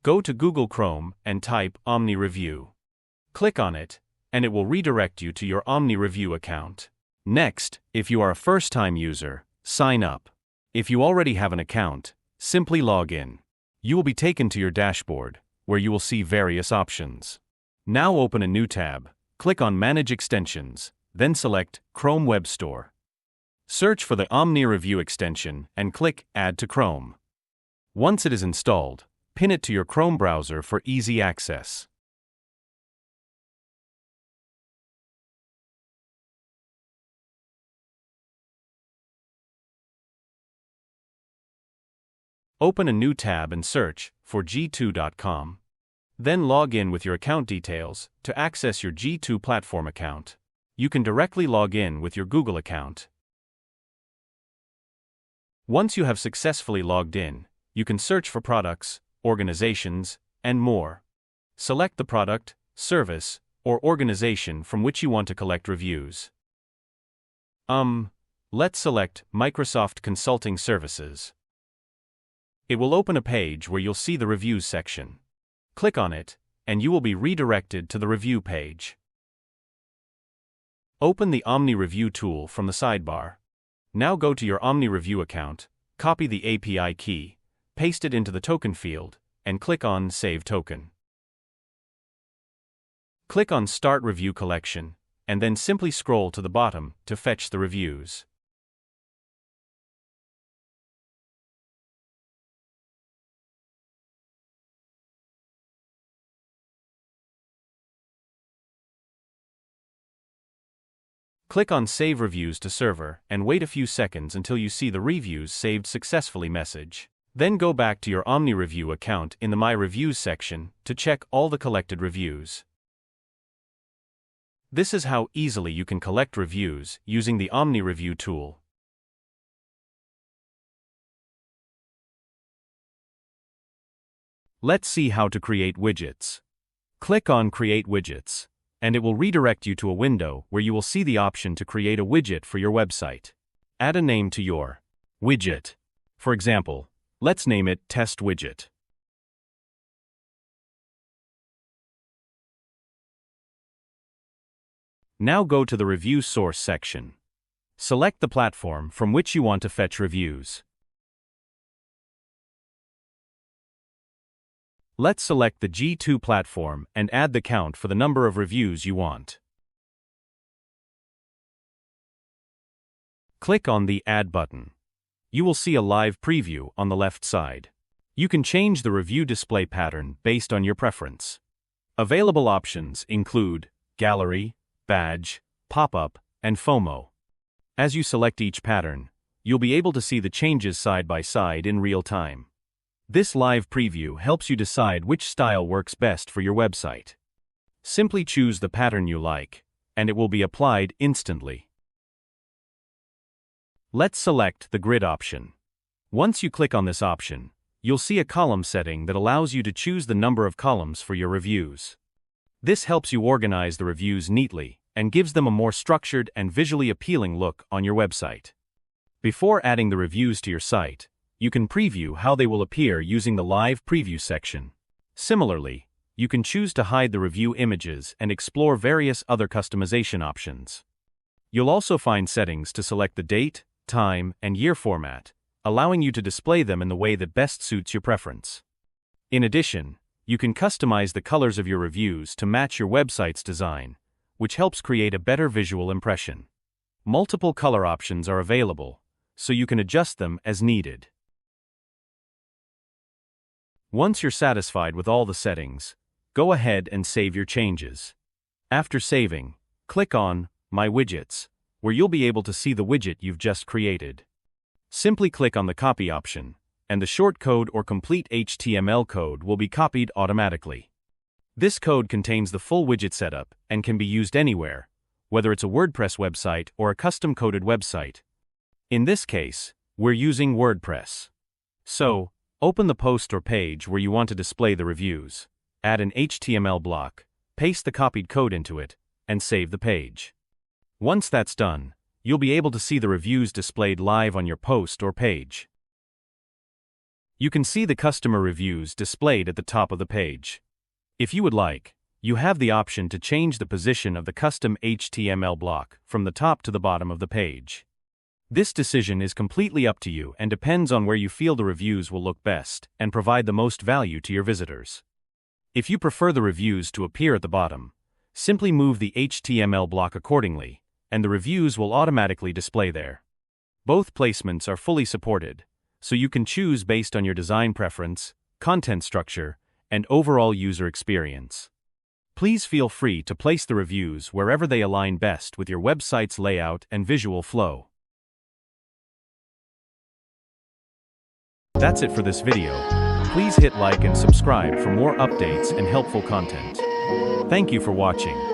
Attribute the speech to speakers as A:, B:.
A: Go to Google Chrome and type OmniReview. Click on it, and it will redirect you to your OmniReview account. Next, if you are a first-time user, sign up. If you already have an account, simply log in. You will be taken to your dashboard, where you will see various options. Now open a new tab, click on Manage Extensions, then select Chrome Web Store. Search for the OmniReview extension and click Add to Chrome. Once it is installed, pin it to your Chrome browser for easy access. Open a new tab and search for g2.com. Then log in with your account details to access your G2 platform account. You can directly log in with your Google account. Once you have successfully logged in, you can search for products, organizations, and more. Select the product, service, or organization from which you want to collect reviews. Let's select Microsoft Consulting Services. It will open a page where you'll see the reviews section. Click on it, and you will be redirected to the review page. Open the OmniReview tool from the sidebar. Now go to your OmniReview account, copy the API key, paste it into the token field, and click on Save Token. Click on Start Review Collection, and then simply scroll to the bottom to fetch the reviews. Click on Save Reviews to Server and wait a few seconds until you see the Reviews Saved Successfully message. Then go back to your OmniReview account in the My Reviews section to check all the collected reviews. This is how easily you can collect reviews using the OmniReview tool. Let's see how to create widgets. Click on Create Widgets, and it will redirect you to a window where you will see the option to create a widget for your website. Add a name to your widget. For example, let's name it Test Widget. Now go to the Review Source section. Select the platform from which you want to fetch reviews. Let's select the G2 platform and add the count for the number of reviews you want. Click on the Add button. You will see a live preview on the left side. You can change the review display pattern based on your preference. Available options include Gallery, Badge, Pop-up, and FOMO. As you select each pattern, you'll be able to see the changes side by side in real time. This live preview helps you decide which style works best for your website. Simply choose the pattern you like, and it will be applied instantly. Let's select the grid option. Once you click on this option, you'll see a column setting that allows you to choose the number of columns for your reviews. This helps you organize the reviews neatly and gives them a more structured and visually appealing look on your website. Before adding the reviews to your site, you can preview how they will appear using the live preview section. Similarly, you can choose to hide the review images and explore various other customization options. You'll also find settings to select the date, time, and year format, allowing you to display them in the way that best suits your preference. In addition, you can customize the colors of your reviews to match your website's design, which helps create a better visual impression. Multiple color options are available, so you can adjust them as needed. Once you're satisfied with all the settings, go ahead and save your changes. After saving, click on My Widgets, where you'll be able to see the widget you've just created. Simply click on the Copy option, and the shortcode or complete HTML code will be copied automatically. This code contains the full widget setup and can be used anywhere, whether it's a WordPress website or a custom-coded website. In this case, we're using WordPress. So, open the post or page where you want to display the reviews, add an HTML block, paste the copied code into it, and save the page. Once that's done, you'll be able to see the reviews displayed live on your post or page. You can see the customer reviews displayed at the top of the page. If you would like, you have the option to change the position of the custom HTML block from the top to the bottom of the page. This decision is completely up to you and depends on where you feel the reviews will look best and provide the most value to your visitors. If you prefer the reviews to appear at the bottom, simply move the HTML block accordingly, and the reviews will automatically display there. Both placements are fully supported, so you can choose based on your design preference, content structure, and overall user experience. Please feel free to place the reviews wherever they align best with your website's layout and visual flow. That's it for this video. Please hit like and subscribe for more updates and helpful content. Thank you for watching.